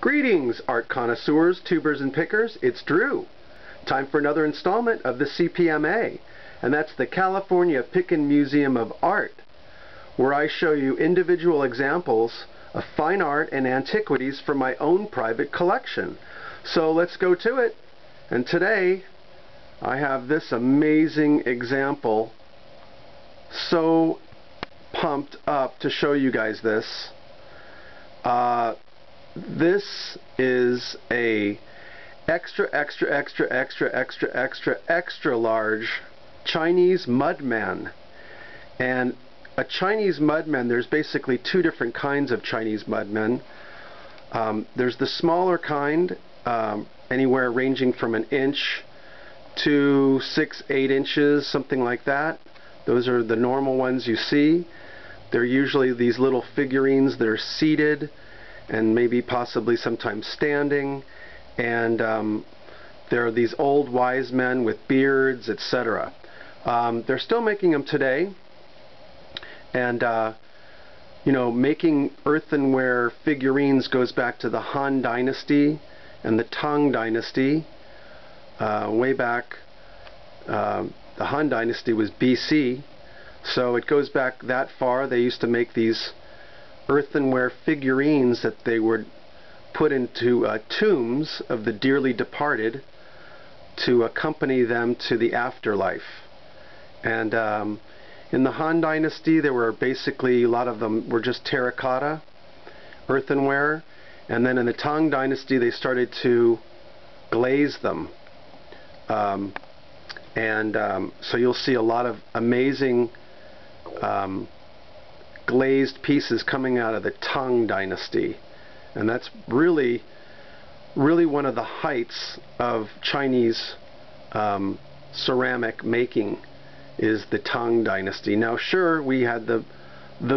Greetings, art connoisseurs, tubers, and pickers. It's Drew. Time for another installment of the CPMA, and that's the California Pickin Museum of Art, where I show you individual examples of fine art and antiquities from my own private collection. So let's go to it. And today, I have this amazing example. So pumped up to show you guys this. This is a extra large Chinese Mudman. And a Chinese Mudman, there's basically two different kinds of Chinese Mudmen. There's the smaller kind, anywhere ranging from an inch to 6-8 inches, something like that. Those are the normal ones you see. They're usually these little figurines that are seated and maybe possibly sometimes standing, and there are these old wise men with beards, etc. They're still making them today, and you know, making earthenware figurines goes back to the Han Dynasty and the Tang Dynasty. Way back, the Han Dynasty was BC, so it goes back that far. They used to make these earthenware figurines that they would put into tombs of the dearly departed to accompany them to the afterlife. And in the Han Dynasty, there were basically, a lot of them were just terracotta earthenware, and then in the Tang Dynasty they started to glaze them. So you'll see a lot of amazing glazed pieces coming out of the Tang Dynasty, and that's really one of the heights of Chinese ceramic making, is the Tang Dynasty. Now sure, we had the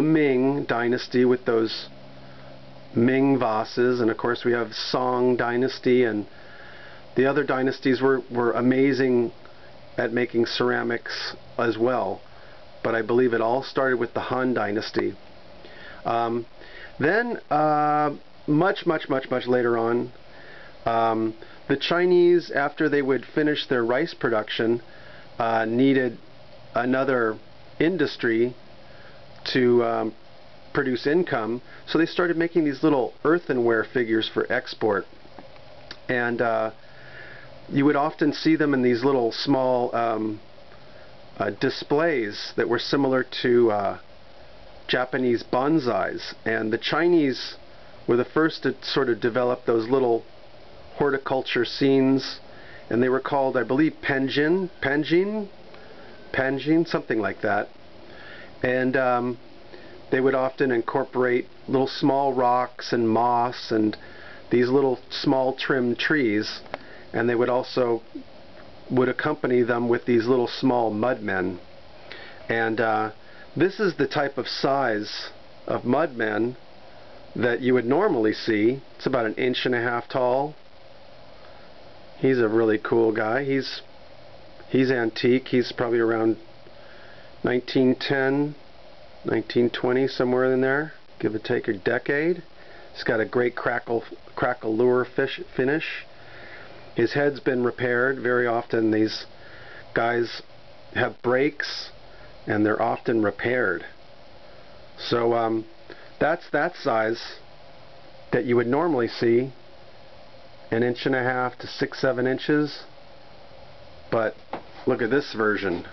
Ming Dynasty with those Ming vases, and of course we have Song Dynasty, and the other dynasties were amazing at making ceramics as well. But I believe it all started with the Han Dynasty. Then, much later on, the Chinese, after they would finish their rice production, needed another industry to produce income, so they started making these little earthenware figures for export. And you would often see them in these little small displays that were similar to Japanese bonsais, and the Chinese were the first to sort of develop those little horticulture scenes, and they were called, I believe, panjin, something like that. And they would often incorporate little small rocks and moss and these little small trimmed trees, and they would also accompany them with these little small mudmen. And this is the type of size of mudmen that you would normally see. It's about 1.5 inches tall. He's a really cool guy. He's antique. He's probably around 1910, 1920, somewhere in there, give or take a decade. He's got a great crackle-lure finish. His head's been repaired. Very often these guys have breaks, and they're often repaired. So that's that size that you would normally see, 1.5 inches to 6-7 inches. But look at this version.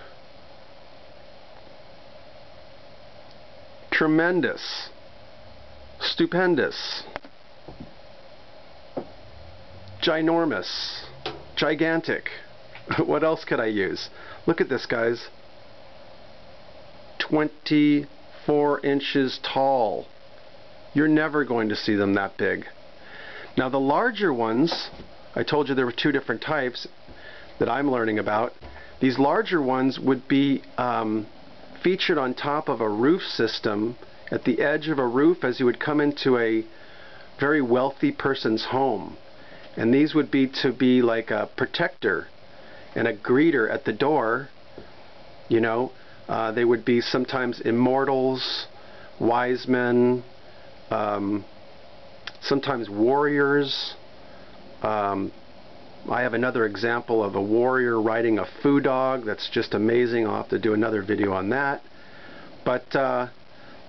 Tremendous. Stupendous. Ginormous. Gigantic. What else could I use? Look at this, guys. 24 inches tall. You're never going to see them that big. Now the larger ones, I told you there were two different types that I'm learning about. These larger ones would be featured on top of a roof system, at the edge of a roof, as you would come into a very wealthy person's home. And these would be to be like a protector and a greeter at the door. You know, they would be sometimes immortals, wise men, sometimes warriors. I have another example of a warrior riding a foo dog that's just amazing. I'll have to do another video on that. But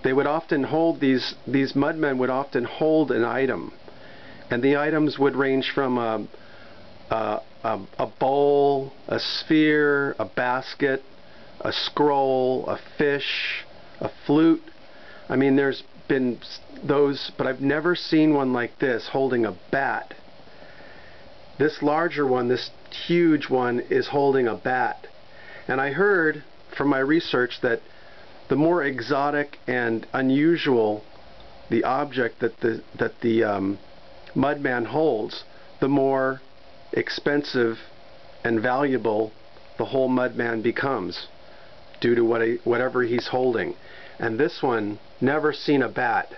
they would often hold these mudmen would often hold an item, and the items would range from a bowl, a sphere, a basket, a scroll, a fish, a flute. I mean, there's been those, but I've never seen one like this holding a bat. This larger one, this huge one, is holding a bat. And I heard from my research that the more exotic and unusual the object that the mudman holds, the more expensive and valuable the whole mudman becomes due to whatever he's holding. And this one, never seen a bat.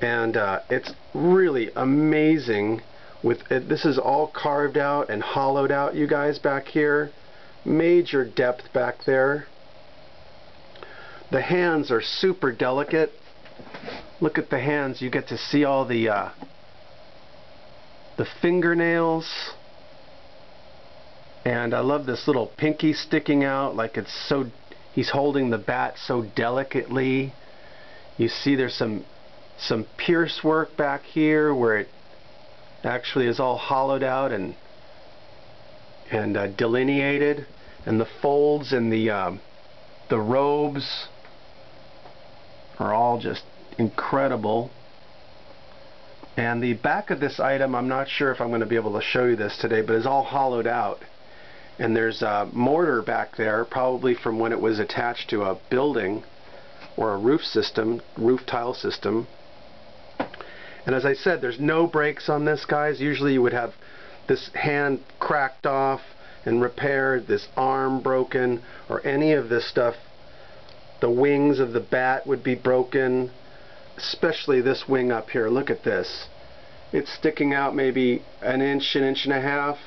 And it's really amazing. With it, this is all carved out and hollowed out, you guys, back here. Major depth back there. The hands are super delicate. Look at the hands. You get to see all the fingernails. And I love this little pinky sticking out, like it's so, he's holding the bat so delicately. You see there's some pierce work back here where it actually is all hollowed out and delineated, and the folds and the robes are all just incredible. And the back of this item, I'm not sure if I'm going to be able to show you this today, but is all hollowed out, and there's a mortar back there, probably from when it was attached to a building or a roof tile system. And as I said, there's no brakes on this, guys. Usually you would have this hand cracked off and repaired, this arm broken, or any of this stuff. The wings of the bat would be broken, especially this wing up here. Look at this. It's sticking out maybe an inch and a half,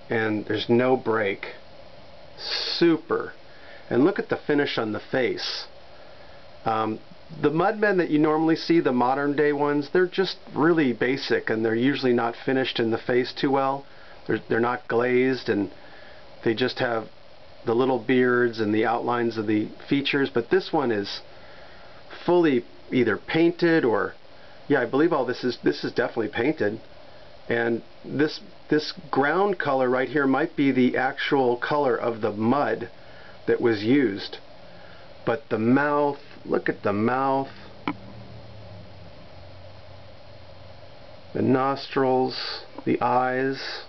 and there's no break. Super. And look at the finish on the face. The mudmen that you normally see, the modern day ones, they're just really basic, and they're usually not finished in the face too well. They're not glazed, and they just have the little beards and the outlines of the features. But this one is fully either painted or, yeah, I believe all this is definitely painted. And this ground color right here might be the actual color of the mud that was used. But the mouth, look at the mouth, the nostrils, the eyes.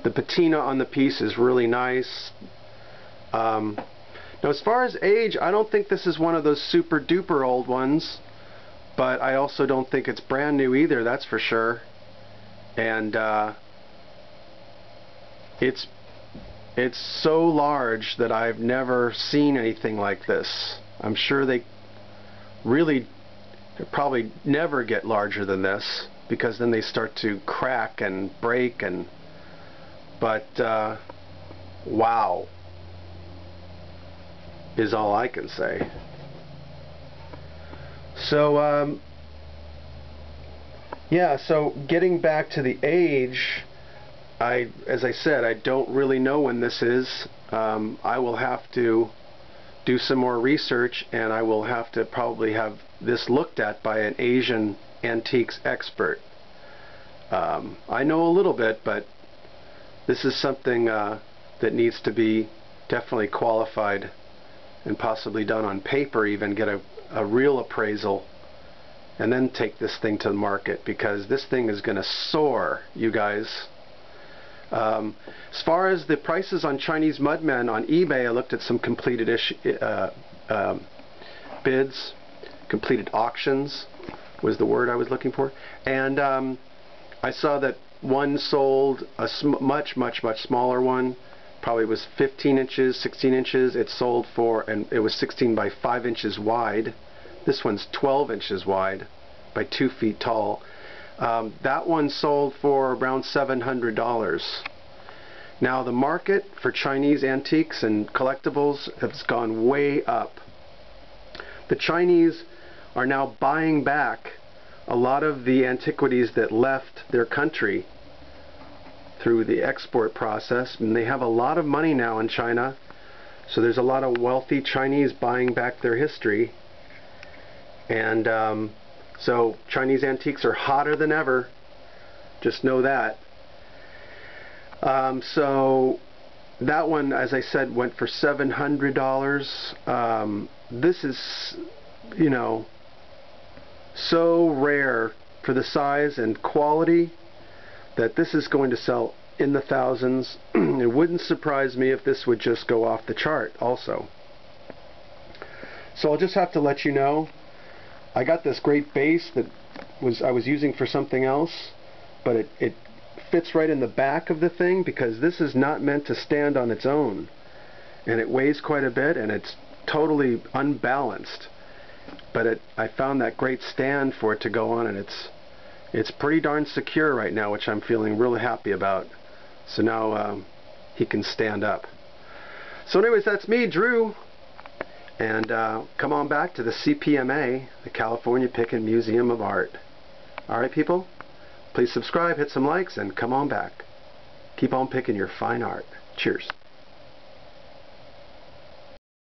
The patina on the piece is really nice. Now, as far as age, I don't think this is one of those super duper old ones, but I also don't think it's brand new either, that's for sure. And it's so large that I've never seen anything like this. I'm sure they probably never get larger than this, because then they start to crack and break. And but wow is all I can say. So yeah, so getting back to the age, as I said, I don't really know when this is. I will have to do some more research, and I will have to probably have this looked at by an Asian antiques expert. I know a little bit, but this is something that needs to be definitely qualified and possibly done on paper, even get a real appraisal, and then take this thing to the market, because this thing is going to soar, you guys. As far as the prices on Chinese mudmen on eBay, I looked at some completed bids, completed auctions was the word I was looking for, and I saw that one sold a much smaller one, probably was 15 inches, 16 inches. It sold for, and it was 16 by 5 inches wide. This one's 12 inches wide by 2 feet tall. That one sold for around $700. Now the market for Chinese antiques and collectibles has gone way up. The Chinese are now buying back a lot of the antiquities that left their country through the export process, and they have a lot of money now in China, so there's a lot of wealthy Chinese buying back their history, and so Chinese antiques are hotter than ever, just know that. So that one, as I said, went for $700. This is, you know, so rare for the size and quality that this is going to sell in the thousands. It wouldn't surprise me if this would just go off the chart also. So I'll just have to let you know, I got this great base that I was using for something else, but it fits right in the back of the thing, because this is not meant to stand on its own, and it weighs quite a bit, and it's totally unbalanced. But I found that great stand for it to go on, and it's pretty darn secure right now, which I'm feeling really happy about. So now he can stand up. So anyways, that's me, Drew, and come on back to the CPMA, the California Pickin Museum of Art. Alright people, please subscribe, hit some likes, and come on back. Keep on picking your fine art. Cheers.